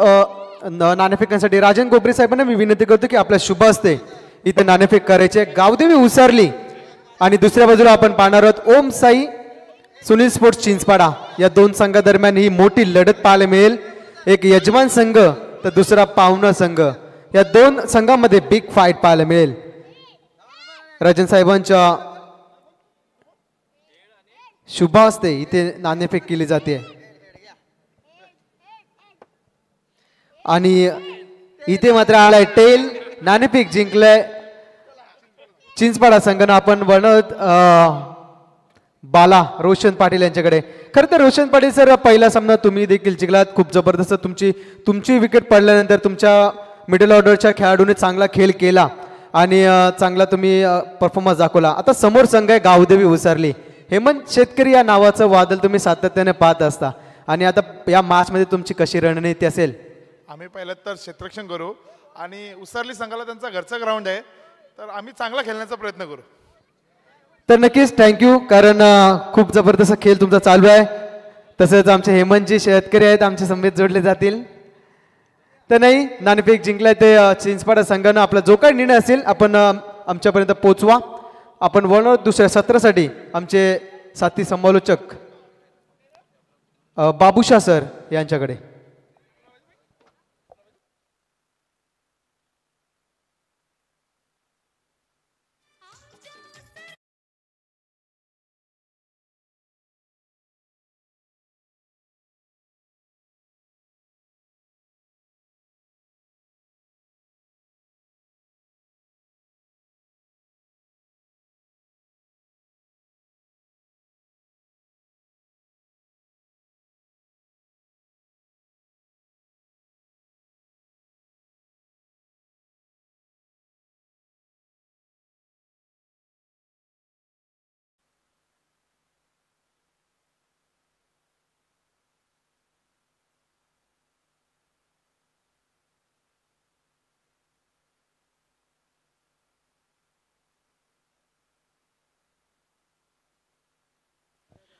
नाणेफेकांसाठी राजन गोबरे साहेबांना मी विनंती करतो की आपल्या शुभ हस्ते इथे नाणेफेक करायचे. गावदेवी उसरली आणि दुसऱ्या बाजूला आपण पाहणार आहोत ओम साई सुनील स्पोर्ट्स चिंचपाडा. या दोन संघादरम्यान ही मोठी लढत पाहायला मिळेल. एक यजमान संघ तर दुसरा पाहुणा संघ. या दोन संघामध्ये बिग फाईट पाहायला मिळेल. राजन साहेबांच्या शुभ हस्ते इथे नाणेफेक केली जाते आणि इथे मात्र आलाय टेल. नाणेफेक जिंकलाय चिंचपाडा संघानं. आपण बनवत बाला रोशन पाटील यांच्याकडे. खरं तर रोशन पाटील सर पहिला सामना तुम्ही देखील जिंकलात. खूप जबरदस्त तुमची विकेट पडल्यानंतर तुमच्या मिडल ऑर्डरच्या खेळाडूने चांगला खेळ केला आणि चांगला तुम्ही परफॉर्मन्स दाखवला. आता समोर संघ आहे गावदेवी उसरली. हेमंत शेतकरी या नावाचं वादळ तुम्ही सातत्याने पाहत असता आणि आता या मॅचमध्ये तुमची कशी रणनीती असेल? आम्ही पहिलं तर क्षेत्ररक्षण करू आणि उसरली संघाला त्यांचा घरचा ग्राउंड आहे तर आम्ही चांगला खेळण्याचा प्रयत्न करू. तर नक्कीच थँक्यू. कारण खूप जबरदस्त खेळ तुमचा चालू आहे. तसंच आमचे हेमंतजी शेतकरी आहेत आमचे समेत जोडले जातील. तर नाही नाणेफेक जिंकलाय ते चिंचपाडा संघानं. आपला जो काही निर्णय असेल आपण आमच्यापर्यंत पोचवा. आपण वळणार दुसऱ्या सत्रासाठी आमचे साथी समालोचक बाबूशा सर यांच्याकडे.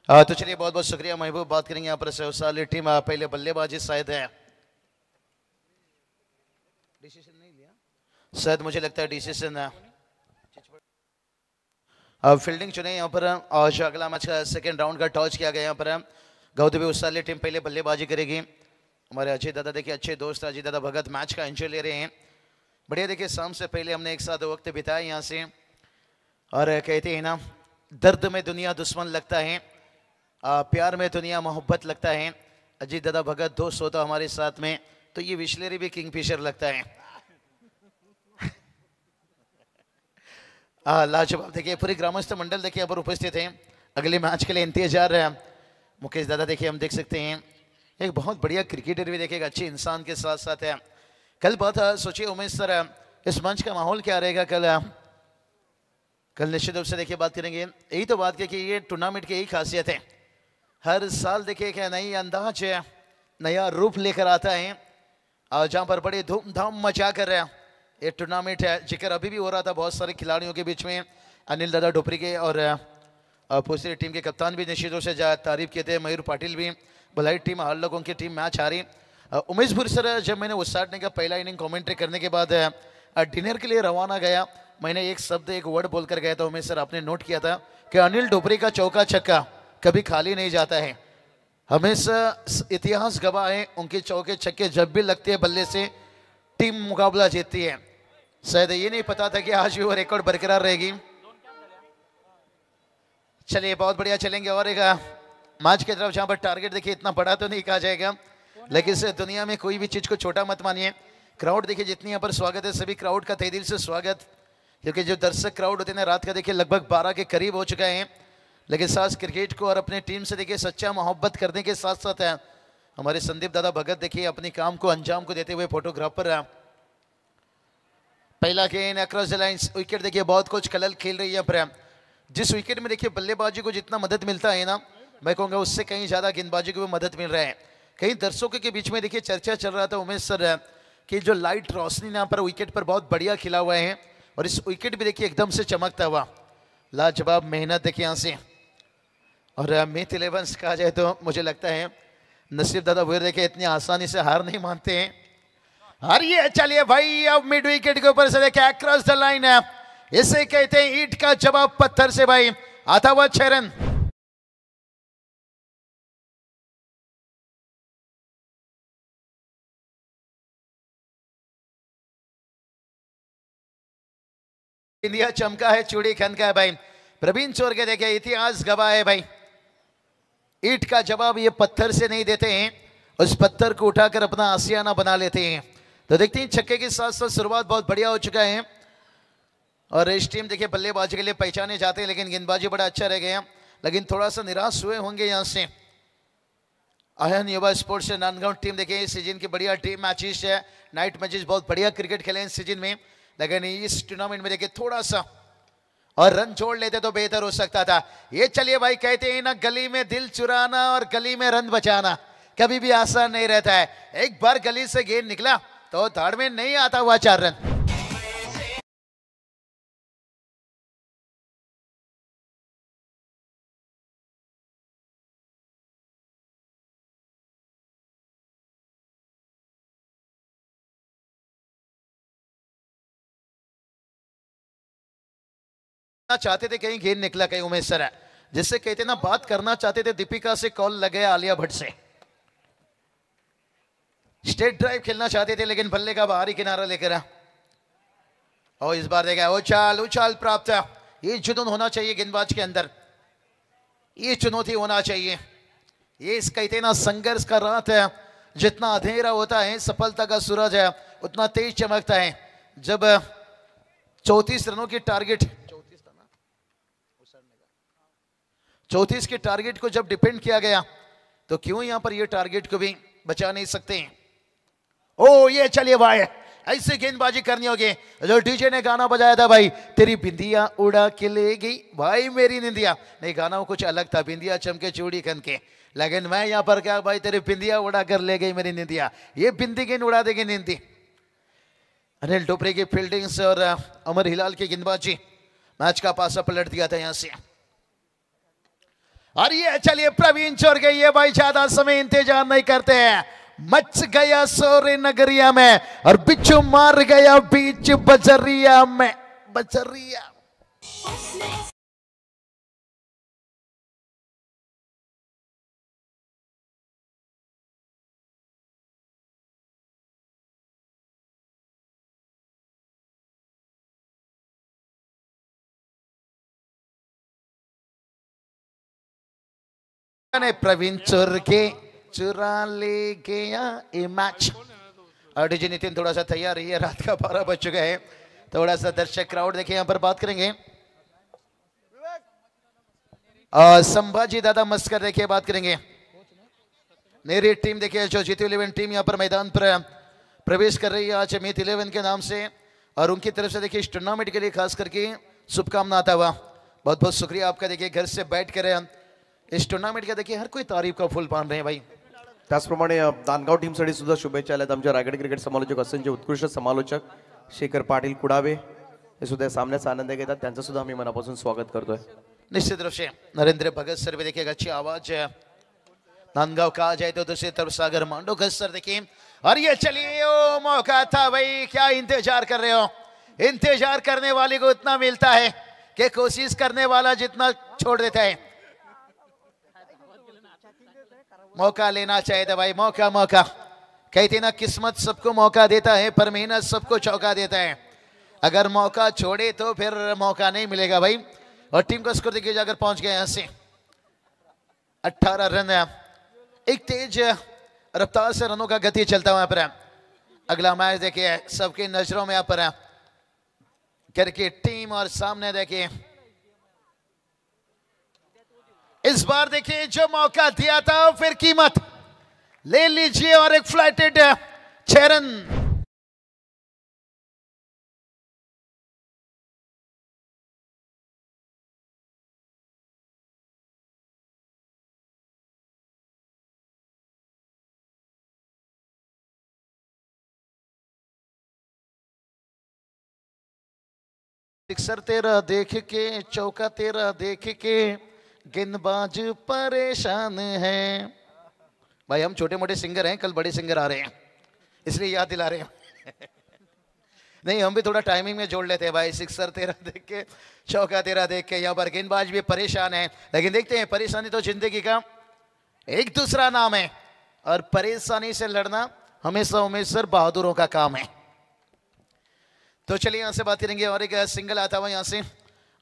तो चलिए बहुत बहुत शुक्रिया महबूब. बात करेंगे यहाँ पर सहसाली टीम पहले बल्लेबाजी शायद है डिसीजन नहीं लिया शायद मुझे लगता है डिसीजन फील्डिंग चुने यहाँ पर. और जो अगला मैच का सेकेंड राउंड का टॉस किया गया यहाँ पर गावदेवी उसरली टीम पहले बल्लेबाजी करेगी. हमारे अजय दादा देखिए अच्छे दोस्त अजय दादा भगत मैच का एंजॉय ले रहे हैं. बढ़िया देखिए शाम से पहले हमने एक साथ वक्त बिताया यहाँ से और कहते हैं ना दर्द में दुनिया दुश्मन लगता है प्यार में दुनिया मोहब्बत लगता है. अजीत दादा भगत दोस्त होता हमारे साथ में तो ये विश्लेरी भी किंगफिशर लगता है. लाजवाब देखिए पूरी ग्रामस्थ मंडल देखिए यहाँ पर उपस्थित हैं. अगले मैच के लिए इंतजार है. मुकेश दादा देखिए हम देख सकते हैं एक बहुत बढ़िया क्रिकेटर भी देखिएगा अच्छे इंसान के साथ साथ है. कल बहुत सोचिए उमेश सर इस मंच का माहौल क्या रहेगा कल निश्चित रूप से देखिए बात करेंगे. यही तो बात कि ये टूर्नामेंट की यही खासियत है. हर साल देखिए क्या नई अंदाज है नया रूप लेकर आता है और जहाँ पर बड़े धूमधाम मचा कर रहा है ये टूर्नामेंट है. जिक्र अभी भी हो रहा था बहुत सारे खिलाड़ियों के बीच में अनिल दादा डोपरी के और पूरी टीम के कप्तान भी निश्चित रूप से तारीफ किए थे. मयूर पाटिल भी भलाई टीम हर लोगों की टीम मैच हारी. उमेश भूरी सर जब मैंने उसाटने का पहला इनिंग कमेंट्री करने के बाद डिनर के लिए रवाना गया मैंने एक शब्द एक वर्ड बोलकर गया था. उमेश सर आपने नोट किया था कि अनिल डोपरी का चौका छक्का कभी खाली नहीं जाता है. हमेशा इतिहास गवाह है उनके चौके छक्के जब भी लगते हैं बल्ले से टीम मुकाबला जीतती है. शायद ये नहीं पता था कि आज भी वो रिकॉर्ड बरकरार रहेगी. चलिए बहुत बढ़िया चलेंगे और एक मैच की तरफ जहां पर टारगेट देखिए इतना बड़ा तो नहीं कहा जाएगा लेकिन इस दुनिया में कोई भी चीज को छोटा मत मानिए. क्राउड देखिए जितनी यहाँ पर स्वागत है सभी क्राउड का तहे दिल से स्वागत. क्योंकि जो दर्शक क्राउड होते हैं रात का देखिए लगभग 12 के करीब हो चुका है लेकिन साथ क्रिकेट को और अपने टीम से देखिए सच्चा मोहब्बत करने के साथ साथ है हमारे संदीप दादा भगत देखिए अपने काम को अंजाम को देते हुए फोटोग्राफर है. पहला गेंद अक्रॉस द लाइंस विकेट देखिए बहुत कुछ कलर खेल रही है पर जिस विकेट में देखिए बल्लेबाजी को जितना मदद मिलता है ना मैं कहूँगा उससे कहीं ज़्यादा गेंदबाजी को भी मदद मिल रहा है. कई दर्शकों के बीच में देखिए चर्चा चल रहा था उमेश सर कि जो लाइट रोशनी यहाँ पर विकेट पर बहुत बढ़िया खिला हुआ है और इस विकेट भी देखिए एकदम से चमकता हुआ लाजवाब मेहनत देखिए यहाँ से. और मिथ 11 कहा जाए तो मुझे लगता है नसीब दादा वो देखिए इतनी आसानी से हार नहीं मानते हैं और ये चलिए भाई अब मिड विकेट के ऊपर से देखिए अक्रॉस द लाइन है, इसे कहते हैं ईंट का जवाब पत्थर से भाई। आता हुआ 6 रन। इंडिया चमका है, चूड़ी खनका है भाई। प्रवीण चोर के देखे इतिहास गवाह है भाई। ईंट का जवाब ये पत्थर से नहीं देते हैं, उस पत्थर को उठाकर अपना आसियाना बना लेते हैं। तो देखते हैं छक्के के साथ साथ शुरुआत बहुत बढ़िया हो चुका है और इस टीम देखिए बल्लेबाजी के लिए पहचाने जाते हैं, लेकिन गेंदबाजी बड़ा अच्छा रह गया, लेकिन थोड़ा सा निराश हुए होंगे यहाँ से। आयन युवा स्पोर्ट्स नांदगांव टीम देखिए इस सीजन की बढ़िया टीम मैचेस है, नाइट मैचेस बहुत बढ़िया क्रिकेट खेले इस सीजन में, लेकिन इस टूर्नामेंट में देखिए थोड़ा सा और रन जोड़ लेते तो बेहतर हो सकता था। ये चलिए भाई कहते हैं ना गली में दिल चुराना और गली में रन बचाना कभी भी आसान नहीं रहता है। एक बार गली से गेंद निकला तो धाड़ में नहीं आता हुआ 4 रन। चाहते थे कहीं गेंद निकला कहीं उमेश सर है, जिससे कहते ना बात करना चाहते थे दीपिका से कॉल लगे आलिया भट्ट से। स्टेट ड्राइव खेलना चाहते थे लेकिन बल्ले का बाहरी किनारा लेकर और इस बार देखा उछाल उछाल प्राप्त। ये जुनून होना चाहिए गेंदबाज के अंदर, ये चुनौती होना चाहिए। ये इस कहते ना संघर्ष का रात है, जितना अंधेरा होता है सफलता का सूरज है उतना तेज चमकता है। जब 34 रनों की टारगेट 34 के टारगेट को जब डिपेंड किया गया तो क्यों यहां पर ये टारगेट को भी बचा नहीं सकते हैं। ओ ये चलिए भाई ऐसे गेंदबाजी करनी होगी। जो डीजे ने गाना बजाया था भाई तेरी बिंदिया उड़ा के ले गई भाई मेरी निंदिया, नहीं गाना कुछ अलग था, बिंदिया चमके चूड़ी खन के, लेकिन मैं यहां पर क्या भाई तेरी बिंदिया उड़ा कर ले गई मेरी निंदिया, ये बिंदी गेंद उड़ा देगी निंदी। अनिल टोपरे की फील्डिंग से और अमर हिलाल की गेंदबाजी मैच का पासा पलट दिया था यहां से। और ये चलिए प्रवीण चोर गए, ये भाई ज्यादा समय इंतजार नहीं करते हैं। मच गया सोरे नगरिया में और बिच्छू मार गया बीच बजरिया में। बजरिया ने प्रवीण चोर के चुरा ले गया ये मैच। और डीजे नितिन थोड़ा सा तैयार रही है, रात का 12 बज चुका है, थोड़ा सा दर्शक क्राउड देखिए यहां पर बात करेंगे। संभाजी दादा मस्कर देखिए बात करेंगे। मेरी टीम देखिए जो जीती 11 टीम यहां पर मैदान पर प्रवेश कर रही है आज मीत 11 के नाम से, और उनकी तरफ से देखिए इस टूर्नामेंट के लिए खास करके शुभकामना आता हुआ। बहुत बहुत शुक्रिया आपका। देखिए घर से बैठ कर इस टूर्नामेंट का देखिए हर कोई तारीफ का फुल मान रहे हैं भाई। त्याचप्रमाणे नांदगाव टीमसाठी सुद्धा शुभेच्छा आल्यात आमच्या रायगड क्रिकेट समालोचक असंख्य उत्कृष्ट समालोचक शेखर पाटील कुडावे हे सुद्धा सामन्याचा आनंद घेतात, त्यांचं सुद्धा आम्ही मनापासून स्वागत करतोय। निश्चित रूप से नरेंद्र भगत सर भी देखिएगा अच्छी आवाज है। नांदगांव कहा जाए तो दूसरी तरफ सागर मांडोकर सर देखिए। और ये चलिए ओ मौका था भाई, क्या इंतजार कर रहे हो। इंतजार करने वाले को इतना मिलता है कि कोशिश करने वाला जितना छोड़ देता है। मौका लेना चाहिए था भाई, मौका मौका कहते ना किस्मत सबको मौका देता है पर मेहनत सबको चौका देता है। अगर मौका छोड़े तो फिर मौका नहीं मिलेगा भाई। और टीम का स्कोर देखिए अगर पहुंच गया यहां से 18 रन, एक तेज रफ्तार से रनों का गति चलता हुआ पर। अगला मैच देखिए सबके नजरों में यहाँ पर करके टीम और सामने देखिए इस बार देखिए जो मौका दिया था फिर कीमत ले लीजिए और एक फ्लाइटेड 6 रन। सिक्सर तेरा देख के चौका तेरा देख के गेंदबाज परेशान है। भाई हम छोटे मोटे सिंगर हैं, कल बड़े सिंगर आ रहे हैं इसलिए याद दिला रहे हैं। नहीं, हम भी थोड़ा टाइमिंग में जोड़ लेते हैं भाई। सिक्सर तेरा देख के, चौका तेरा देख के यहाँ पर गेंदबाज भी परेशान है, लेकिन देखते हैं, परेशानी तो जिंदगी का एक दूसरा नाम है और परेशानी से लड़ना हमेशा उमेशर बहादुरों का काम है। तो चलिए यहां से बात करेंगे और एक सिंगल आता हुआ यहां से।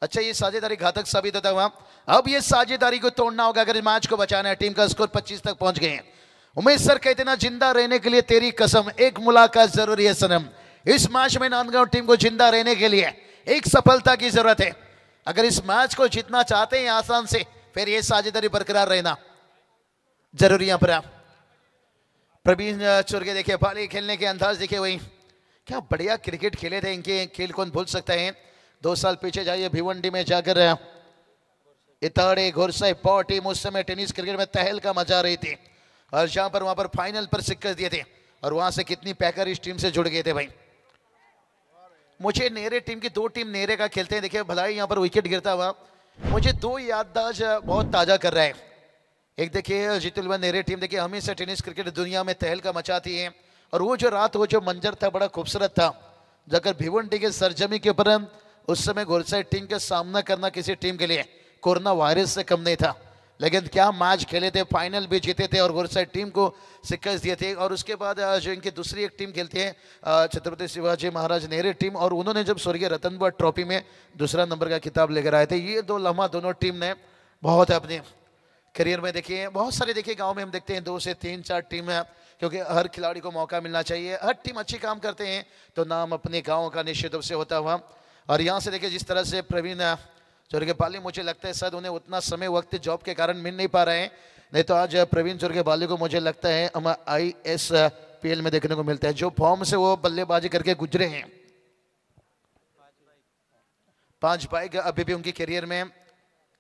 अच्छा, ये साझेदारी घातक साबित होता हुआ, अब ये साझेदारी को तोड़ना होगा अगर मैच को बचाना है। टीम का स्कोर 25 तक पहुंच गए हैं। उमेश सर कहते ना, जिंदा रहने के लिए तेरी कसम, एक मुलाकात जरूरी है सनम। इस मैच में नांदगांव टीम को जिंदा रहने के लिए एक सफलता की जरूरत है। अगर इस मैच को जीतना चाहते हैं आसान से, फिर ये साझेदारी बरकरार रहना जरूरी। यहां पर प्रवीण चुरगे देखिए, बाली खेलने के अंदाज देखिए, वही क्या बढ़िया क्रिकेट खेले थे। इनके खेल कौन भूल सकता है। 2 साल पीछे जाइए, भिवंडी में जाकर इताड़े घोरसाई पॉ टीम उस समय टेनिस क्रिकेट में तहल का मजा रही थी, और जहां पर वहां पर फाइनल पर सिक्के दिए थे, और वहां से कितनी पैकर इस टीम से जुड़ गए थे भाई। मुझे नेरे टीम की 2 टीम नेरे का खेलते हैं, देखिए भलाई यहाँ पर विकेट गिरता हुआ मुझे 2 याददाश्त बहुत ताजा कर रहा है। एक देखिए जीतुल नेरे टीम, देखिए हमेशा टेनिस क्रिकेट दुनिया में तहल का मचाती है, और वो जो रात, वो जो मंजर था बड़ा खूबसूरत था, जाकर भिवंडी के सरजमी के ऊपर उस समय घोरसाई टीम के सामना करना किसी टीम के लिए कोरोना वायरस से कम नहीं था। लेकिन क्या मैच खेले थे, फाइनल भी जीते थे और घोरसाई टीम को शिकस्त दिए थे। और उसके बाद जो इनकी दूसरी एक टीम खेलती है छत्रपति शिवाजी महाराज नेहरू टीम, और उन्होंने जब स्वर्गीय रतन बुआ ट्रॉफी में दूसरा नंबर का खिताब लेकर आए थे। ये 2 लम्हा दोनों टीम ने बहुत अपने करियर में देखिए, बहुत सारे देखिए गांव में हम देखते हैं 2 से 3-4 टीम है, क्योंकि हर खिलाड़ी को मौका मिलना चाहिए। हर टीम अच्छी काम करते हैं तो नाम अपने गांव का निश्चित रूप से होता हुआ। और यहाँ से देखिए जिस तरह से प्रवीण चुरगेपाली, मुझे लगता है शायद उन्हें उतना समय वक्त जॉब के कारण मिल नहीं पा रहे हैं, नहीं तो आज प्रवीण चुरगेपाली को मुझे लगता है हम ISPL में देखने को मिलता है। जो फॉर्म से वो बल्लेबाजी करके गुजरे हैं, 5 बाइक अभी भी उनकी करियर में।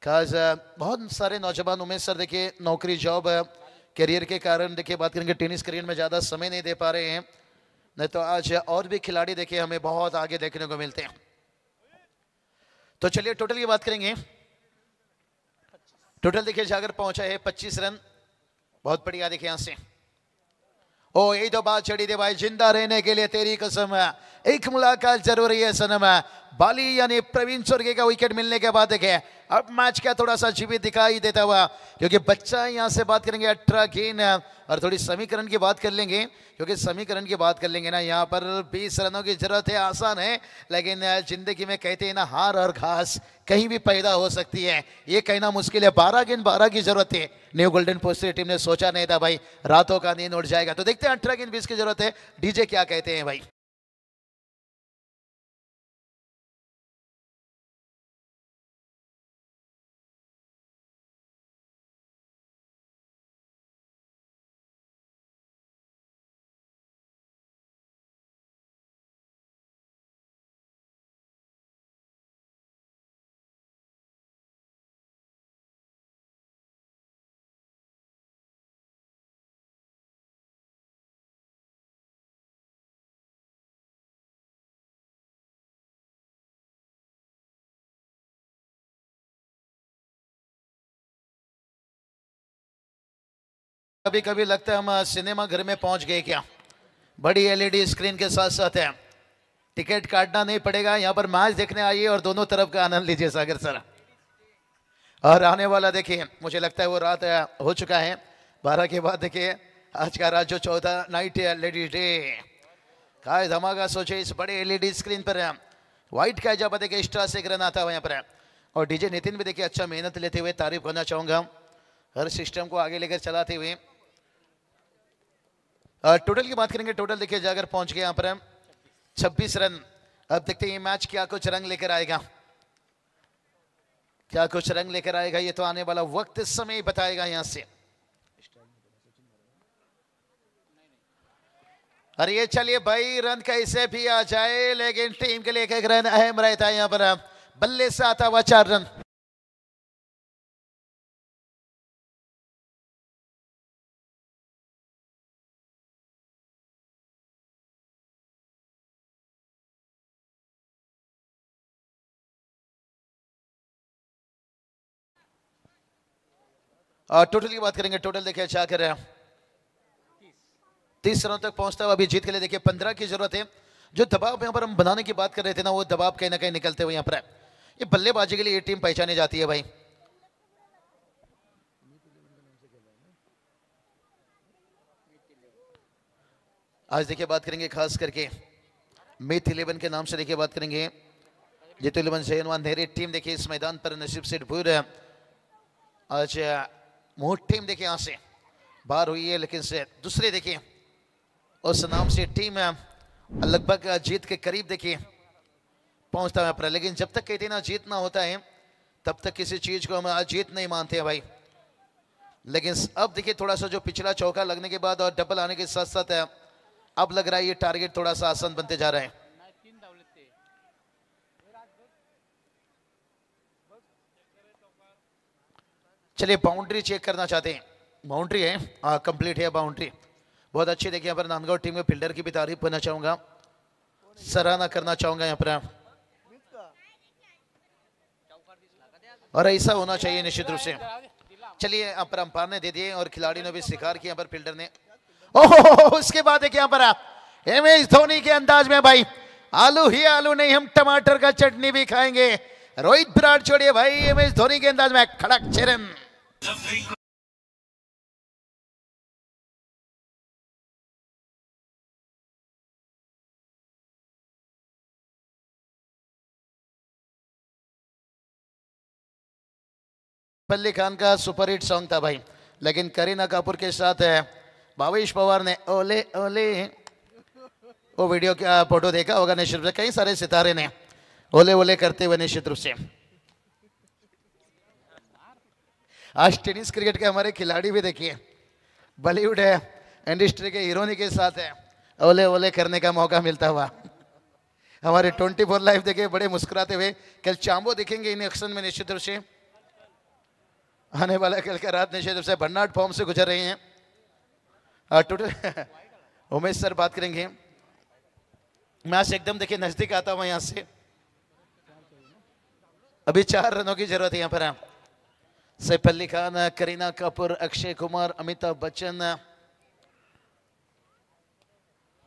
खास बहुत सारे नौजवान उमेश सर देखिए नौकरी जॉब करियर के कारण देखिए बात करेंगे टेनिस करियर में ज़्यादा समय नहीं दे पा रहे हैं, नहीं तो आज और भी खिलाड़ी देखिए हमें बहुत आगे देखने को मिलते हैं। तो चलिए टोटल की बात करेंगे। टोटल देखिए जाकर पहुंचा है 25 रन, बहुत बढ़िया देखिए यहां से। ओ यही तो बात चढ़ी थी भाई, जिंदा रहने के लिए तेरी कसम, एक मुलाकात जरूरी है सनम। बाली यानी प्रवीण चुरगे का विकेट मिलने के बाद देखिए अब मैच का थोड़ा सा जीवित दिखाई देता हुआ, क्योंकि बच्चा यहां से बात करेंगे 18 गेंद, और थोड़ी समीकरण की बात कर लेंगे, क्योंकि समीकरण की बात कर लेंगे ना, यहाँ पर 20 रनों की जरूरत है। आसान है, लेकिन जिंदगी में कहते हैं ना, हार और घास कहीं भी पैदा हो सकती है, ये कहना मुश्किल है। 12 गेंद 12 की जरूरत है। न्यू गोल्डन पोस्ट टीम ने सोचा नहीं था भाई रातों का नींद उड़ जाएगा। तो देखते हैं 18 गेंद 20 की जरूरत है, डीजे क्या कहते हैं भाई। कभी कभी लगता है हम सिनेमा घर में पहुंच गए क्या। बड़ी LED स्क्रीन के साथ साथ है, टिकट काटना नहीं पड़ेगा, यहाँ पर मैच देखने आइए और दोनों तरफ का आनंद लीजिए सागर सर। और आने वाला देखिए, मुझे लगता है वो रात हो चुका है 12 के बाद। देखिए आज का रात जो 14 नाइट लेडीज डे का धमाका, सोचे इस बड़े LED स्क्रीन पर व्हाइट का जब देखिए एक्स्ट्रा से रन आता हुआ यहाँ पर। और डीजे नितिन भी देखिए अच्छा मेहनत लेते हुए तारीफ करना चाहूंगा, हर सिस्टम को आगे लेकर चलाते हुए। टोटल की बात करेंगे, टोटल देखिए जाकर पहुंच गए यहाँ पर 26 रन। अब देखते हैं ये मैच क्या कुछ रंग लेकर आएगा, क्या कुछ रंग लेकर आएगा, ये तो आने वाला वक्त समय बताएगा यहाँ से। अरे ये चलिए भाई, रन कैसे भी आ जाए लेकिन टीम के लिए एक रन अहम रहता है। यहाँ पर बल्ले से आता हुआ 4 रन। टोटल की बात करेंगे, टोटल देखिए जाकर 30 रनों तक पहुंचता हुआ अभी जीत के लिए देखिए 15 की जरूरत है। जो दबाव यहाँ पर हम बनाने की बात कर रहे थे ना, वो दबाव कहीं ना कहीं निकलते हुए यहाँ पर ये बल्लेबाजी के लिए ये टीम पहचानी जाती है भाई। आज देखिए बात करेंगे खास करके मिथ 11 के नाम से देखिए बात करेंगे। जितु 11 जयनवान नेरी टीम देखिए इस मैदान पर नसीब से भूर आज मोट टीम देखिए यहाँ से बाहर हुई है, लेकिन से दूसरे देखिए उस नाम से टीम लगभग जीत के करीब देखिए पहुंचता है पर, लेकिन जब तक कहते हैं ना जीत ना होता है तब तक किसी चीज को हम आज जीत नहीं मानते हैं भाई। लेकिन अब देखिए थोड़ा सा जो पिछला चौका लगने के बाद और डबल आने के साथ साथ अब लग रहा है ये टारगेट थोड़ा सा आसान बनते जा रहा है। चलिए बाउंड्री चेक करना चाहते हैं, बाउंड्री है कंप्लीट है बाउंड्री, बहुत अच्छी देखिए यहाँ पर नांदगांव टीम के फील्डर की भी तारीफ करना चाहूंगा, सराहना करना चाहूंगा यहाँ पर, और ऐसा होना चाहिए निश्चित रूप से। चलिए यहाँ पर अंपायर ने दे दिए और खिलाड़ी ने भी स्वीकार किया यहाँ पर फील्डर ने। ओहो उसके बाद देखिए यहाँ पर एमएस धोनी के अंदाज में भाई आलू ही आलू नहीं हम टमाटर का चटनी भी खाएंगे। रोहित विराट छोड़िए भाई, एमएस धोनी के अंदाज में खड़क चरन। फल्ली खान का सुपरहिट सॉन्ग था भाई, लेकिन करीना कपूर के साथ भावेश पवार ने ओले ओले वो वीडियो का फोटो देखा होगा निश्चित रूप से, कई सारे सितारे ने ओले ओले करते हुए निश्चित रूप से। आज टेनिस क्रिकेट के हमारे खिलाड़ी भी देखिए बॉलीवुड है इंडस्ट्री के हीरोनी के साथ है ओले ओले करने का मौका मिलता हुआ। हमारे 24 लाइव देखिए बड़े मुस्कुराते हुए कल चांबो दिखेंगे इन एक्शन में निश्चित रूप से। आने वाला कल का रात निश्चित रूप से भन्नाट फॉर्म से गुजर रहे हैं। टोटल उमेश सर बात करेंगे, मैच एकदम देखिए नजदीक आता हुआ यहाँ से, अभी 4 रनों की जरूरत है यहाँ पर। सैफ अली खान, करीना कपूर, अक्षय कुमार, अमिताभ बच्चन,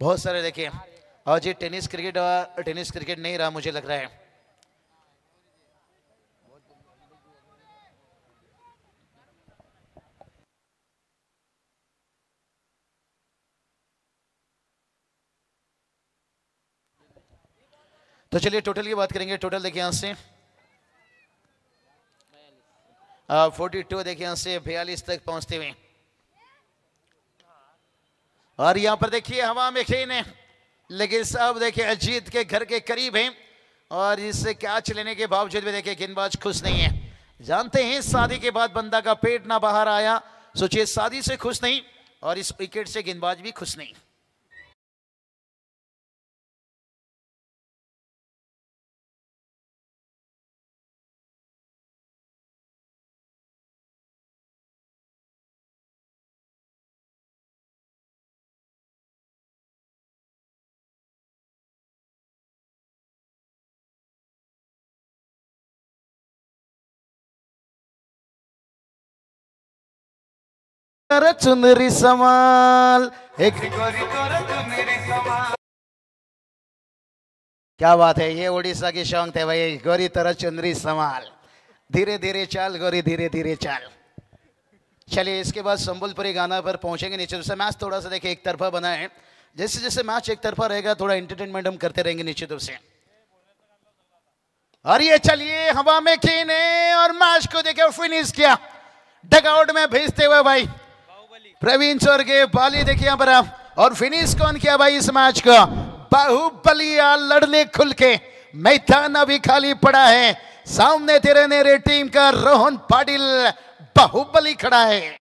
बहुत सारे देखिए। और ये टेनिस क्रिकेट नहीं रहा मुझे लग रहा है। तो चलिए टोटल की बात करेंगे। टोटल देखिए यहाँ से 42 देखिए यहाँ से 42 तक पहुंचते हुए, और यहाँ पर देखिए हवा में खेन है, लेकिन सब देखिए जीत के घर के करीब हैं, और इससे कैच लेने के बावजूद भी देखिए गेंदबाज खुश नहीं है। जानते हैं शादी के बाद बंदा का पेट ना बाहर आया, सोचिए शादी से खुश नहीं और इस विकेट से गेंदबाज भी खुश नहीं। चुनरी समाल एक क्या बात है, ये उड़ीसा की सॉन्ग थे भाई, गोरी तरह चुनरी समाल, धीरे धीरे चाल गोरी धीरे धीरे चाल। चलिए इसके बाद संबलपुरी गाना पर पहुंचेंगे नीचे से। मैच थोड़ा सा देखिए एक तरफा बना है, जैसे जैसे मैच एक तरफा रहेगा थोड़ा एंटरटेनमेंट हम करते रहेंगे निश्चित रूप से। और ये चलिए हवा में खेने और मैच को देखिए फिनिश किया डगआउट में भेजते हुए भाई प्रवीण चौर के बाली देखिए यहाँ पर, और फिनिश कौन किया भाई इस मैच को? बाहुबली लड़ने खुल के, मैदान अभी खाली पड़ा है, सामने तेरे नेरे टीम का रोहन पाटिल बाहुबली खड़ा है।